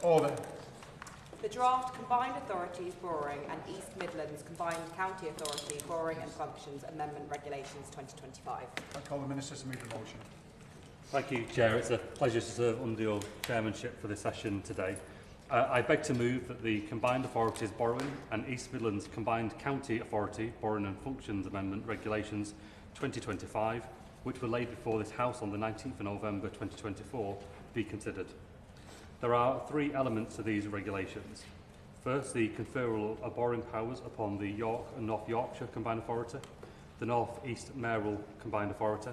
Order. The draft Combined Authorities Borrowing and East Midlands Combined County Authority Borrowing and Functions Amendment Regulations 2025. I call the Minister to move the motion. Thank you, Chair. It's a pleasure to serve under your chairmanship for this session today. I beg to move that the Combined Authorities Borrowing and East Midlands Combined County Authority Borrowing and Functions Amendment Regulations 2025, which were laid before this House on the 19th of November 2024, be considered. There are three elements to these regulations. First, the conferral of borrowing powers upon the York and North Yorkshire Combined Authority, the North East Mayoral Combined Authority,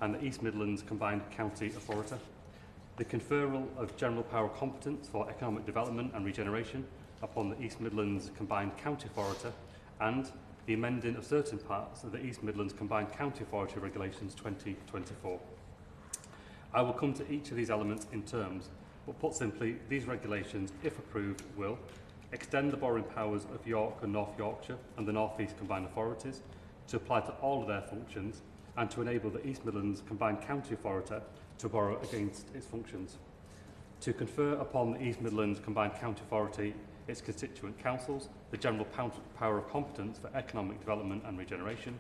and the East Midlands Combined County Authority. The conferral of general power competence for economic development and regeneration upon the East Midlands Combined County Authority, and the amending of certain parts of the East Midlands Combined County Authority Regulations 2024. I will come to each of these elements in terms, but put simply, these regulations, if approved, will extend the borrowing powers of York and North Yorkshire and the North East Combined Authorities to apply to all of their functions and to enable the East Midlands Combined County Authority to borrow against its functions. To confer upon the East Midlands Combined County Authority its constituent councils the general power of competence for economic development and regeneration,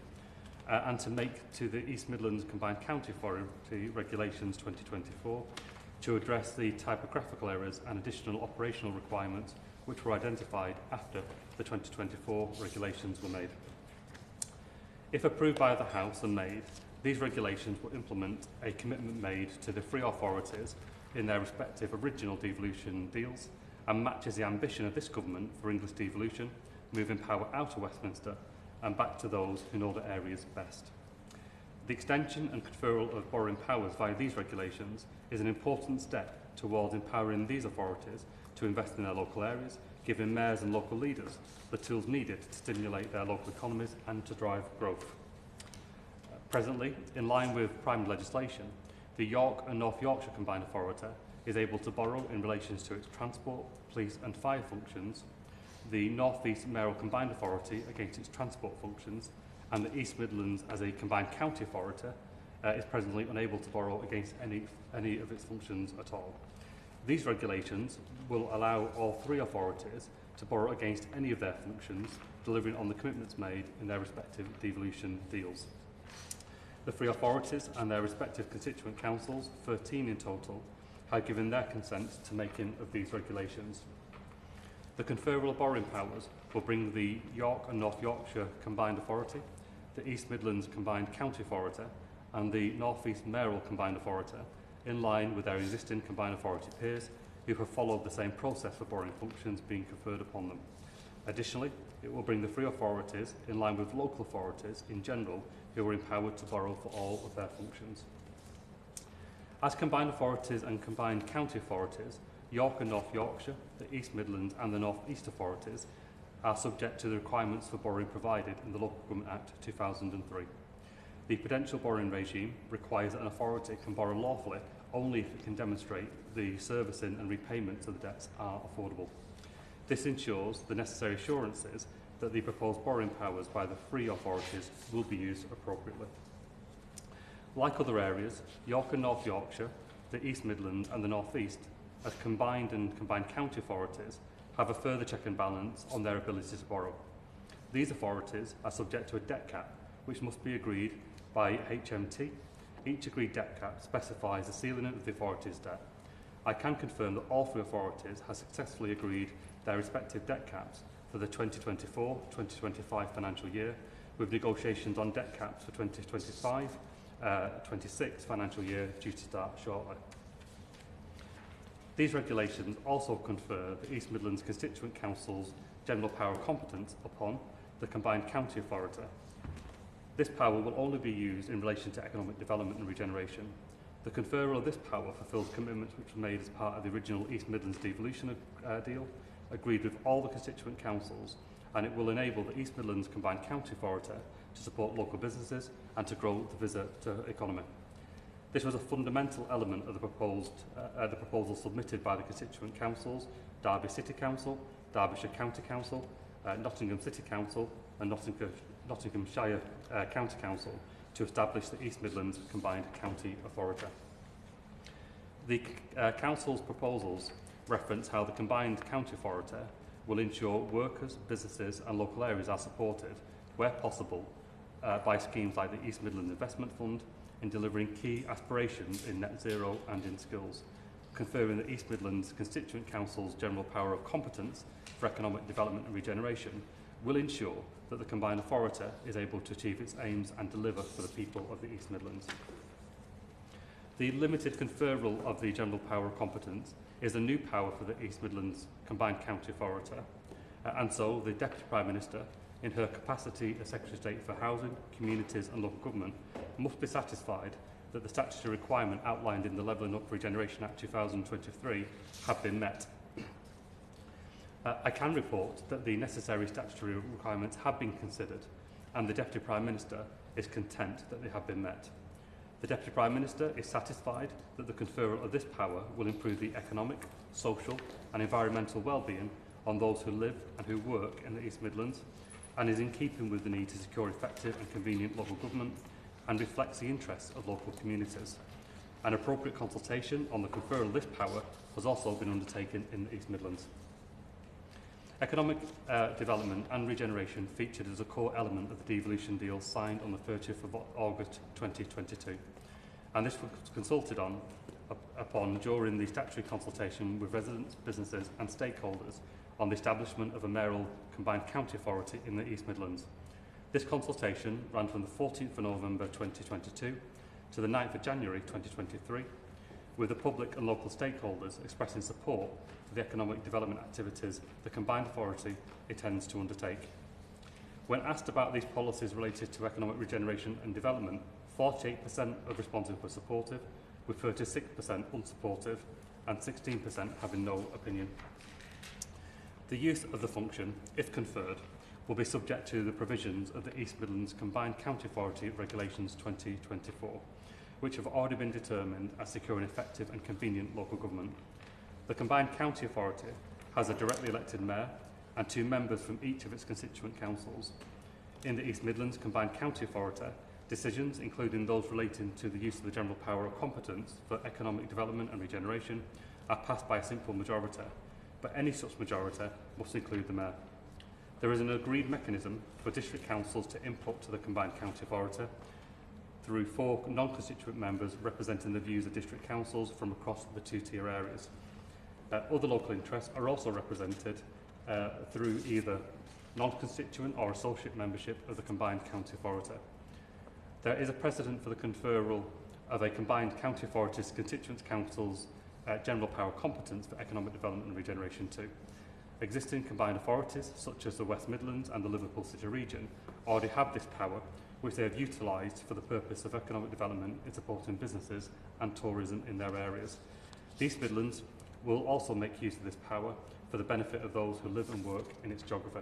and to make to the East Midlands Combined County Authority Regulations 2024 to address the typographical errors and additional operational requirements which were identified after the 2024 regulations were made. If approved by the House and made, these regulations will implement a commitment made to the three authorities in their respective original devolution deals and matches the ambition of this government for English devolution, moving power out of Westminster and back to those who know the areas best. The extension and conferral of borrowing powers via these regulations is an important step towards empowering these authorities to invest in their local areas, giving mayors and local leaders the tools needed to stimulate their local economies and to drive growth. Presently, in line with primary legislation, the York and North Yorkshire Combined Authority is able to borrow in relation to its transport, police and fire functions, the North East Mayoral Combined Authority against its transport functions, and the East Midlands as a combined county authority is presently unable to borrow against any of its functions at all. These regulations will allow all three authorities to borrow against any of their functions, delivering on the commitments made in their respective devolution deals. The three authorities and their respective constituent councils, 13 in total, have given their consent to making of these regulations. The conferral of borrowing powers will bring the York and North Yorkshire Combined Authority, the East Midlands Combined County Authority and the North East Mayoral Combined Authority in line with their existing Combined Authority peers who have followed the same process for borrowing functions being conferred upon them. Additionally, it will bring the three authorities in line with local authorities in general who are empowered to borrow for all of their functions. As combined authorities and combined county authorities, York and North Yorkshire, the East Midlands and the North East authorities are subject to the requirements for borrowing provided in the Local Government Act 2003. The prudential borrowing regime requires that an authority can borrow lawfully only if it can demonstrate the servicing and repayments of the debts are affordable. This ensures the necessary assurances that the proposed borrowing powers by the three authorities will be used appropriately. Like other areas, York and North Yorkshire, the East Midlands and the North East, as combined and combined county authorities, have a further check and balance on their ability to borrow. These authorities are subject to a debt cap which must be agreed by HMT. Each agreed debt cap specifies the ceiling of the authority's debt. I can confirm that all three authorities have successfully agreed their respective debt caps for the 2024-2025 financial year, with negotiations on debt caps for 2025-26 financial year due to start shortly. These regulations also confer the East Midlands Constituent Council's general power of competence upon the Combined County Authority. This power will only be used in relation to economic development and regeneration. The conferral of this power fulfills commitments which were made as part of the original East Midlands devolution deal, agreed with all the constituent councils, and it will enable the East Midlands Combined County Authority to support local businesses and to grow the visitor economy. This was a fundamental element of the proposal submitted by the constituent councils, Derby City Council, Derbyshire County Council, Nottingham City Council and Nottinghamshire County Council to establish the East Midlands Combined County Authority. The Council's proposals reference how the combined county authority will ensure workers, businesses and local areas are supported, where possible, by schemes like the East Midlands Investment Fund in delivering key aspirations in net zero and in skills, conferring the East Midlands Constituent Council's general power of competence for economic development and regeneration will ensure that the combined authority is able to achieve its aims and deliver for the people of the East Midlands. The limited conferral of the general power of competence is a new power for the East Midlands Combined County Authority, and so the Deputy Prime Minister, in her capacity as Secretary of State for Housing, Communities and Local Government, must be satisfied that the statutory requirement outlined in the Levelling Up Regeneration Act 2023 have been met. I can report that the necessary statutory requirements have been considered and the Deputy Prime Minister is content that they have been met. The Deputy Prime Minister is satisfied that the conferral of this power will improve the economic, social and environmental well-being on those who live and who work in the East Midlands, and is in keeping with the need to secure effective and convenient local government and reflects the interests of local communities. An appropriate consultation on the conferral of this power has also been undertaken in the East Midlands. Economic development and regeneration featured as a core element of the devolution deal signed on the 30th of August 2022, and this was consulted upon during the statutory consultation with residents, businesses and stakeholders on the establishment of a mayoral combined county authority in the East Midlands. This consultation ran from the 14th of November 2022 to the 9th of January 2023, with the public and local stakeholders expressing support for the economic development activities the combined authority intends to undertake. When asked about these policies related to economic regeneration and development, 48% of respondents were supportive, with 36% unsupportive and 16% having no opinion. The use of the function, if conferred, will be subject to the provisions of the East Midlands Combined County Authority Regulations 2024, which have already been determined as securing effective and convenient local government. The Combined County Authority has a directly elected mayor and 2 members from each of its constituent councils. In the East Midlands Combined County Authority, decisions, including those relating to the use of the general power of competence for economic development and regeneration, are passed by a simple majority, but any such majority must include the mayor. There is an agreed mechanism for district councils to input to the Combined County Authority through 4 non-constituent members representing the views of district councils from across the 2-tier areas. Other local interests are also represented through either non-constituent or associate membership of the Combined County Authority. There is a precedent for the conferral of a Combined County Authority's constituent councils general power competence for economic development and regeneration too. Existing combined authorities, such as the West Midlands and the Liverpool City region, already have this power, which they have utilised for the purpose of economic development in supporting businesses and tourism in their areas. The East Midlands will also make use of this power for the benefit of those who live and work in its geography.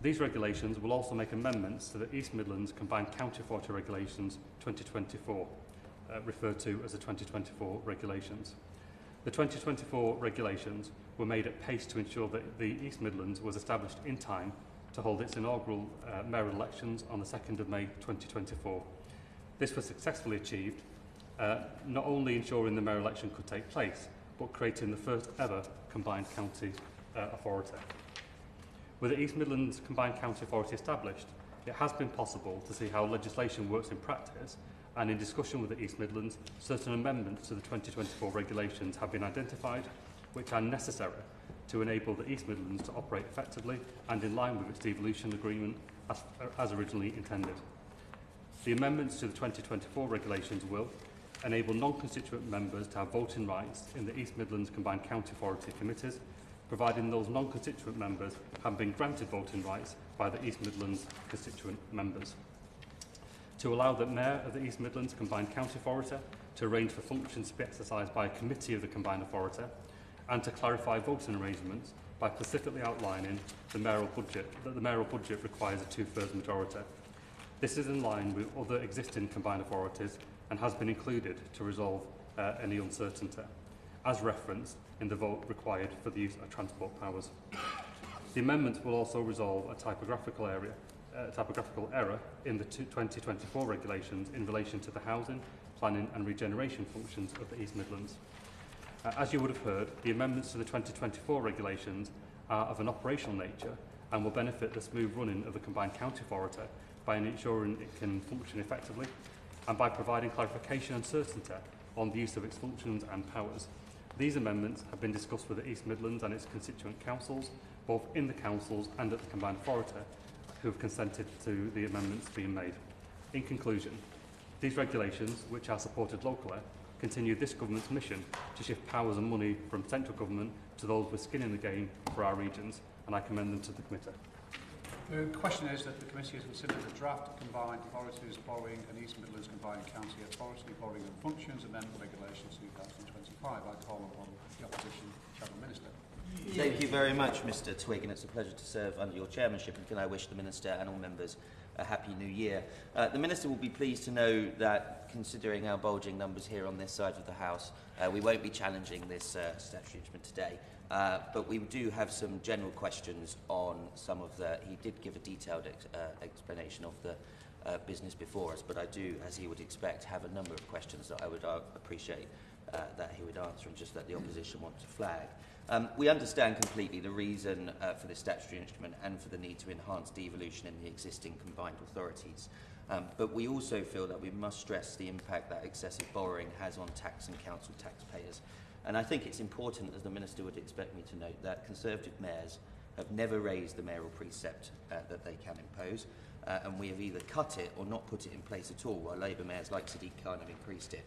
These regulations will also make amendments to the East Midlands Combined County Authority Regulations 2024, referred to as the 2024 regulations. The 2024 regulations were made at pace to ensure that the East Midlands was established in time to hold its inaugural mayoral elections on the 2nd of May 2024. This was successfully achieved, not only ensuring the mayoral election could take place, but creating the first ever combined county authority. With the East Midlands Combined County Authority established, it has been possible to see how legislation works in practice, and in discussion with the East Midlands, certain amendments to the 2024 regulations have been identified, which are necessary to enable the East Midlands to operate effectively and in line with its devolution agreement as originally intended. The amendments to the 2024 regulations will enable non-constituent members to have voting rights in the East Midlands Combined County Authority committees, providing those non-constituent members have been granted voting rights by the East Midlands constituent members. To allow the Mayor of the East Midlands Combined County Authority to arrange for functions to be exercised by a committee of the Combined Authority, and to clarify voting arrangements by specifically outlining the mayoral budget, that the mayoral budget requires a 2/3 majority. This is in line with other existing combined authorities and has been included to resolve any uncertainty, as referenced in the vote required for the use of transport powers. The amendments will also resolve a typographical error in the 2024 regulations in relation to the housing, planning and regeneration functions of the East Midlands. As you would have heard, the amendments to the 2024 regulations are of an operational nature and will benefit the smooth running of the combined county authority by ensuring it can function effectively and by providing clarification and certainty on the use of its functions and powers. These amendments have been discussed with the East Midlands and its constituent councils, both in the councils and at the combined authority, who have consented to the amendments being made. In conclusion, these regulations, which are supported locally, continue this government's mission to shift powers and money from central government to those with skin in the game for our regions, and I commend them to the committee. The question is that the committee has considered the draft combined authorities borrowing and East Midlands combined county authority borrowing and functions amendment regulations 2025. I call upon the opposition shadow minister. Thank you very much, Mr. Twigg, and it's a pleasure to serve under your chairmanship, and can I wish the Minister and all members a happy new year. The Minister will be pleased to know that, considering our bulging numbers here on this side of the House, we won't be challenging this statutory instrument today, but we do have some general questions on some of the... He did give a detailed explanation of the business before us, but I do, as he would expect, have a number of questions that I would appreciate that he would answer, and just that the opposition want to flag. We understand completely the reason for this statutory instrument and for the need to enhance devolution in the existing combined authorities. But we also feel that we must stress the impact that excessive borrowing has on tax and council taxpayers. And I think it's important, as the Minister would expect me to note, that Conservative mayors have never raised the mayoral precept that they can impose, and we have either cut it or not put it in place at all, while Labour mayors like Sadiq Khan have increased it.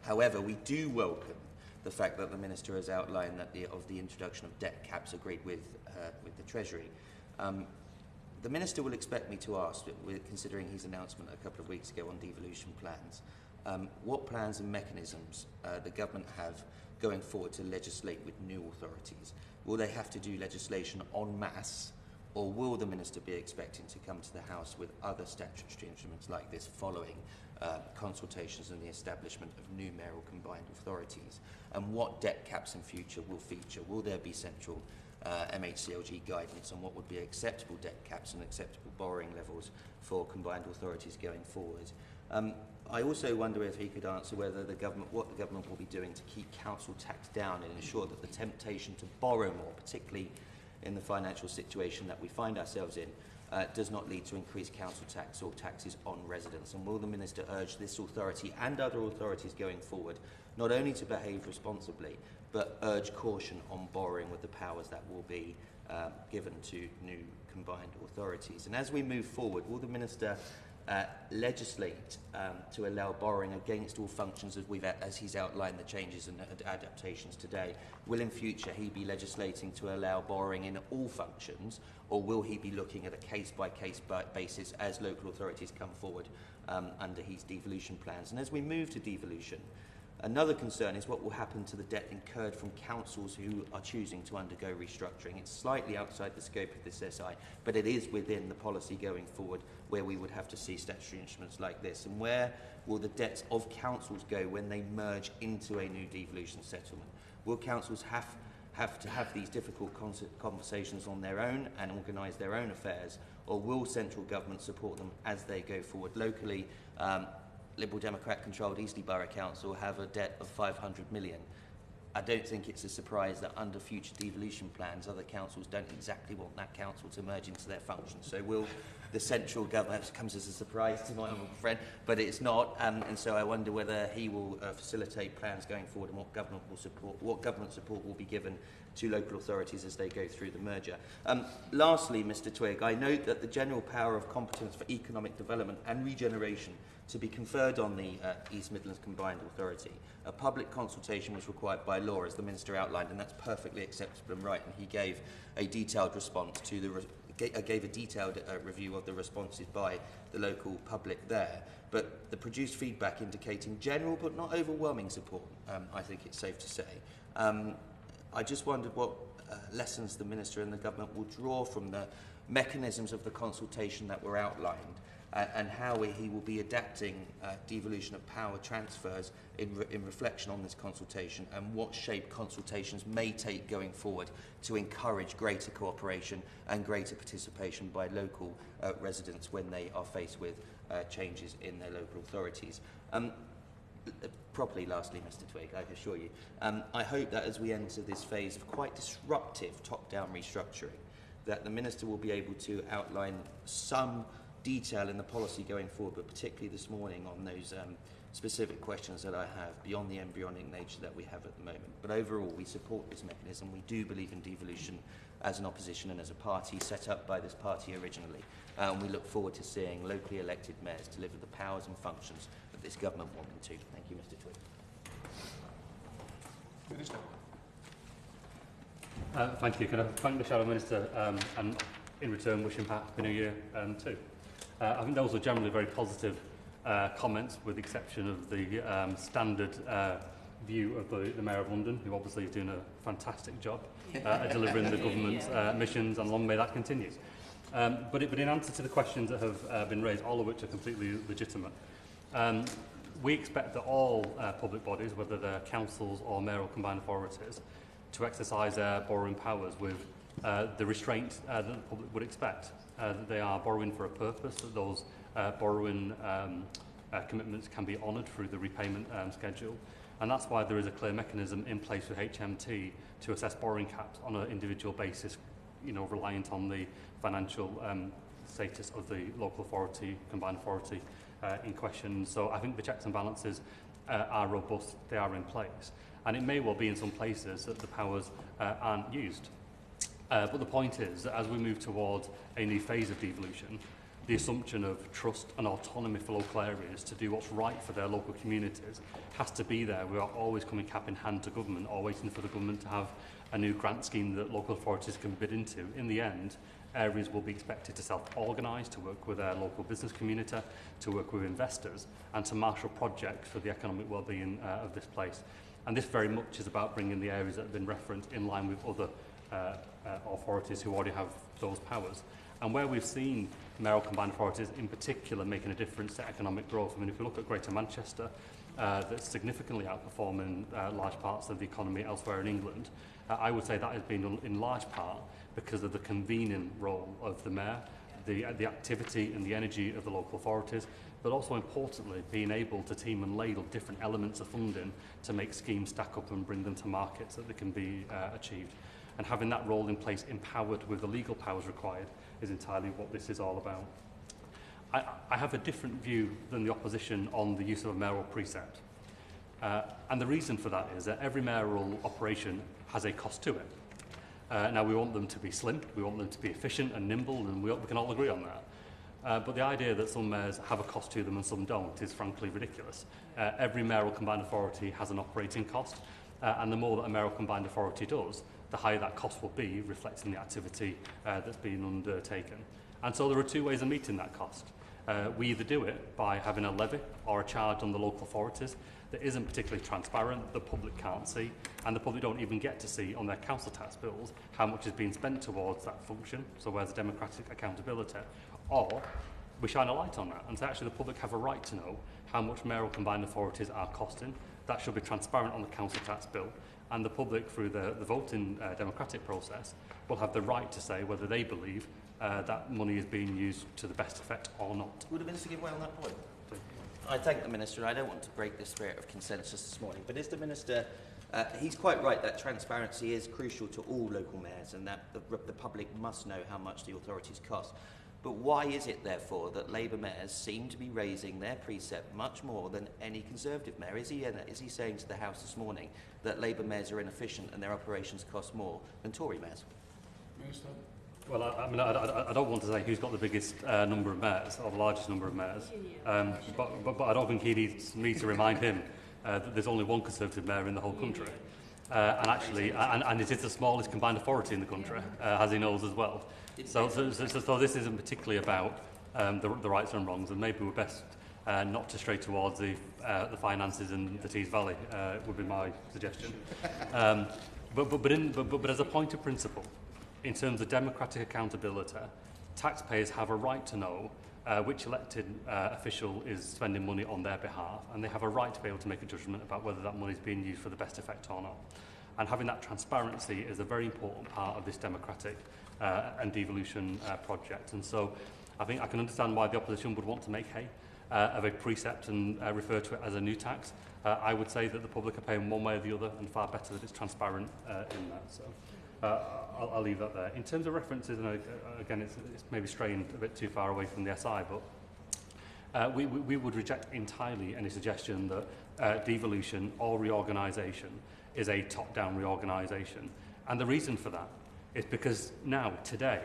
However, we do welcome the fact that the Minister has outlined that the introduction of debt caps agreed with the Treasury. The Minister will expect me to ask, considering his announcement a couple of weeks ago on devolution plans, what plans and mechanisms the government have going forward to legislate with new authorities. Will they have to do legislation en masse, or will the Minister be expecting to come to the House with other statutory instruments like this following consultations and the establishment of new mayoral combined authorities? And what debt caps in future will feature? Will there be central MHCLG guidance on what would be acceptable debt caps and acceptable borrowing levels for combined authorities going forward? I also wonder if he could answer what the government will be doing to keep council tax down and ensure that the temptation to borrow more, particularly in the financial situation that we find ourselves in, does not lead to increased council tax or taxes on residents. And will the Minister urge this authority and other authorities going forward not only to behave responsibly, but urge caution on borrowing with the powers that will be given to new combined authorities? And as we move forward, will the Minister legislate to allow borrowing against all functions as he's outlined the changes and adaptations today? Will in future he be legislating to allow borrowing in all functions, or will he be looking at a case-by-case basis as local authorities come forward under his devolution plans? And as we move to devolution, another concern is what will happen to the debt incurred from councils who are choosing to undergo restructuring. It's slightly outside the scope of this SI, but it is within the policy going forward where we would have to see statutory instruments like this. And where will the debts of councils go when they merge into a new devolution settlement? Will councils have to have these difficult conversations on their own and organise their own affairs, or will central government support them as they go forward? Locally, Liberal Democrat controlled Eastleigh Borough Council have a debt of 500 million. I don't think it's a surprise that under future devolution plans other councils don't exactly want that council to merge into their functions. So will the central government, comes as a surprise to my honourable friend, but it's not, and so I wonder whether he will facilitate plans going forward and what government support will be given to local authorities as they go through the merger. Lastly, Mr Twigg, I note that the general power of competence for economic development and regeneration to be conferred on the East Midlands Combined Authority. A public consultation was required by law, as the Minister outlined, and that's perfectly acceptable and right, and he gave a detailed response to gave a detailed review of the responses by the local public there. But the produced feedback indicating general but not overwhelming support, I think it's safe to say. I just wondered what lessons the Minister and the Government will draw from the mechanisms of the consultation that were outlined, and how he will be adapting devolution of power transfers in reflection on this consultation, and what shape consultations may take going forward to encourage greater cooperation and greater participation by local residents when they are faced with changes in their local authorities. properly, lastly, Mr Twigg, I assure you, I hope that as we enter this phase of quite disruptive top-down restructuring, that the Minister will be able to outline some detail in the policy going forward, but particularly this morning on those specific questions that I have beyond the embryonic nature that we have at the moment. But overall, we support this mechanism. We do believe in devolution as an opposition and as a party set up by this party originally. And we look forward to seeing locally elected mayors deliver the powers and functions that this government want them to. Thank you, Mr Twigg. Minister. Thank you. Can I thank the Shadow Minister and in return wish him Happy New Year too. I think those were generally very positive comments, with the exception of the standard view of the Mayor of London, who obviously is doing a fantastic job at delivering the government's missions, and long may that continue. But in answer to the questions that have been raised, all of which are completely legitimate, we expect that all public bodies, whether they're councils or mayoral combined authorities, to exercise their borrowing powers with the restraint that the public would expect, that they are borrowing for a purpose, that those borrowing commitments can be honoured through the repayment schedule. And that's why there is a clear mechanism in place with HMT to assess borrowing caps on an individual basis, reliant on the financial status of the local authority, combined authority in question. So I think the checks and balances are robust, they are in place. And it may well be in some places that the powers aren't used. But the point is that as we move towards a new phase of devolution, the assumption of trust and autonomy for local areas to do what's right for their local communities has to be there. We are always coming cap in hand to government, or waiting for the government to have a new grant scheme that local authorities can bid into. In the end, areas will be expected to self-organise, to work with their local business community, to work with investors, and to marshal projects for the economic well-being of this place. And this very much is about bringing the areas that have been referenced in line with other authorities who already have those powers. And where we've seen mayoral combined authorities in particular making a difference to economic growth, I mean, if you look at Greater Manchester, that's significantly outperforming large parts of the economy elsewhere in England, I would say that has been in large part because of the convening role of the mayor, the activity and the energy of the local authorities, but also importantly being able to team and ladle different elements of funding to make schemes stack up and bring them to markets that they can be achieved. And having that role in place, empowered with the legal powers required, is entirely what this is all about. I have a different view than the opposition on the use of a mayoral precept. And the reason for that is that every mayoral operation has a cost to it. Now, we want them to be slim, we want them to be efficient and nimble, and we can all agree on that. But the idea that some mayors have a cost to them and some don't is frankly ridiculous. Every mayoral combined authority has an operating cost, and the more that a mayoral combined authority does, the higher that cost will be, reflecting the activity that's been undertaken. And so there are two ways of meeting that cost. We either do it by having a levy or a charge on the local authorities that isn't particularly transparent, the public can't see, and the public don't even get to see on their council tax bills how much is being spent towards that function, so where's the democratic accountability? Or we shine a light on that, and so actually the public have a right to know how much mayoral combined authorities are costing. That should be transparent on the council tax bill, and the public, through the voting democratic process, will have the right to say whether they believe that money is being used to the best effect or not. Would the Minister give way on that point? I thank the Minister. I don't want to break the spirit of consensus this morning, but is the Minister, he's quite right that transparency is crucial to all local mayors and that the public must know how much the authorities cost. But why is it, therefore, that Labour mayors seem to be raising their precept much more than any Conservative mayor? Is he saying to the House this morning that Labour mayors are inefficient and their operations cost more than Tory mayors? Minister. Well, I don't want to say who's got the biggest number of mayors or the largest number of mayors, but I don't think he needs me to remind him that there's only one Conservative mayor in the whole country. And actually, and it is the smallest combined authority in the country, as he knows as well. So this isn't particularly about the rights and wrongs, and maybe we're best not to stray towards the finances in the Tees Valley, would be my suggestion. But as a point of principle, in terms of democratic accountability, taxpayers have a right to know which elected official is spending money on their behalf, and they have a right to be able to make a judgment about whether that money is being used for the best effect or not. And having that transparency is a very important part of this democratic and devolution project. And so I think I can understand why the opposition would want to make hay of a precept and refer to it as a new tax. I would say that the public are paying one way or the other, and far better that it's transparent in that. So I'll leave that there. In terms of references, and again, it's maybe straying a bit too far away from the SI, but we would reject entirely any suggestion that devolution or reorganisation is a top-down reorganisation. And the reason for that is because now, today,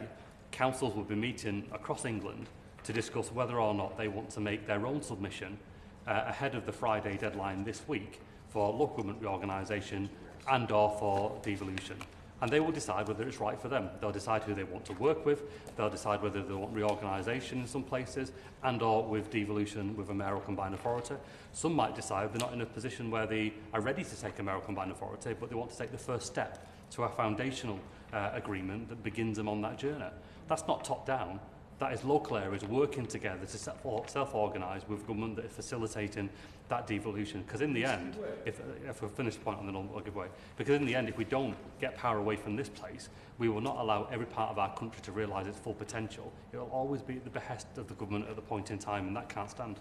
councils will be meeting across England to discuss whether or not they want to make their own submission ahead of the Friday deadline this week for local government reorganisation and or for devolution. And they will decide whether it's right for them. They'll decide who they want to work with, they'll decide whether they want reorganisation in some places and or with devolution with a mayoral combined authority. Some might decide they're not in a position where they are ready to take a mayoral combined authority, but they want to take the first step to a foundational agreement that begins them on that journey. That's not top-down. That is local areas working together to self-organise with government that is facilitating that devolution. Because in the end, if we finish the point and then I'll give way, because in the end, if we don't get power away from this place, we will not allow every part of our country to realise its full potential. It will always be at the behest of the government at the point in time, and that can't stand.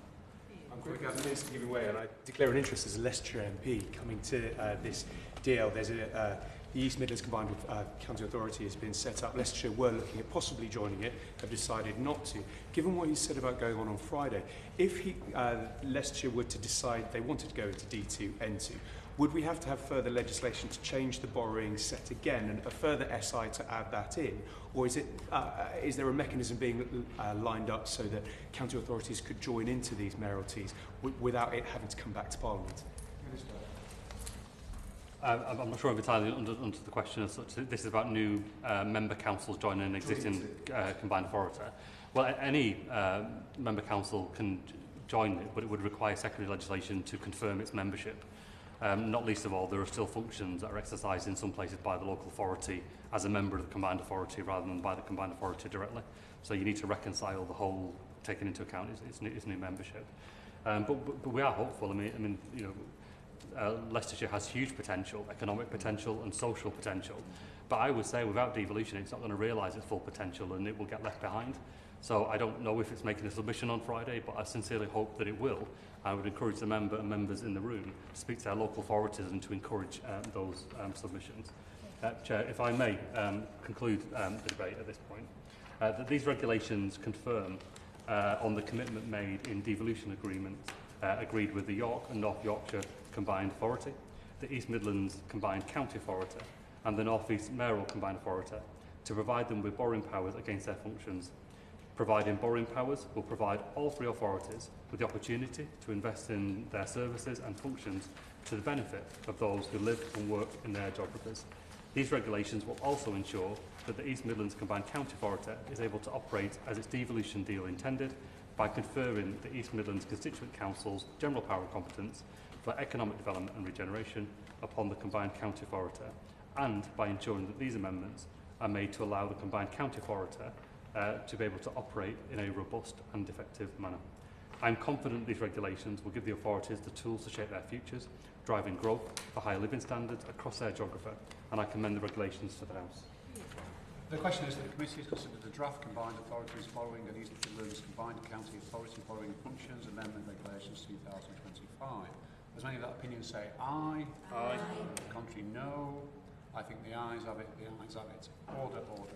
I'm quick as the Minister giving way, and I declare an interest as a Leicestershire MP coming to this deal. There's the East Midlands Combined County Authority has been set up. Leicestershire were looking at possibly joining it, have decided not to. Given what he said about going on Friday, if Leicestershire were to decide they wanted to go into D2, N2, would we have to have further legislation to change the borrowing set again and a further SI to add that in? Or is there a mechanism being lined up so that county authorities could join into these mayoralties without it having to come back to Parliament? I'm not sure I'm entirely under the question as such. This is about new member councils joining an existing combined authority. Well, any member council can join it, but it would require secondary legislation to confirm its membership. Not least of all, there are still functions that are exercised in some places by the local authority as a member of the combined authority rather than by the combined authority directly. So you need to reconcile the whole, taking into account its new membership. But we are hopeful. I mean, you know, Leicestershire has huge potential, economic potential and social potential. But I would say without devolution, it's not going to realise its full potential and it will get left behind. So I don't know if it's making a submission on Friday, but I sincerely hope that it will. I would encourage the members in the room to speak to their local authorities and to encourage those submissions. Chair, if I may conclude the debate at this point, that these regulations confirm on the commitment made in devolution agreements agreed with the York and North Yorkshire Combined Authority, the East Midlands Combined County Authority and the North East Mayoral Combined Authority to provide them with borrowing powers against their functions. Providing borrowing powers will provide all three authorities with the opportunity to invest in their services and functions to the benefit of those who live and work in their geographies. These regulations will also ensure that the East Midlands Combined County Authority is able to operate as its devolution deal intended by conferring the East Midlands Constituent Council's general power and competence for economic development and regeneration upon the Combined County Authority, and by ensuring that these amendments are made to allow the Combined County Authority to be able to operate in a robust and effective manner. I am confident these regulations will give the authorities the tools to shape their futures, driving growth for higher living standards across their geography, and I commend the regulations to the House. The question is that the committee has considered the draft Combined Authorities Borrowing and East Midlands Combined County Authority Borrowing Functions Amendment Regulations 2025. Does any of that opinion say aye? Aye. Contrary, no. I think the ayes have it. The ayes have it. Order, order.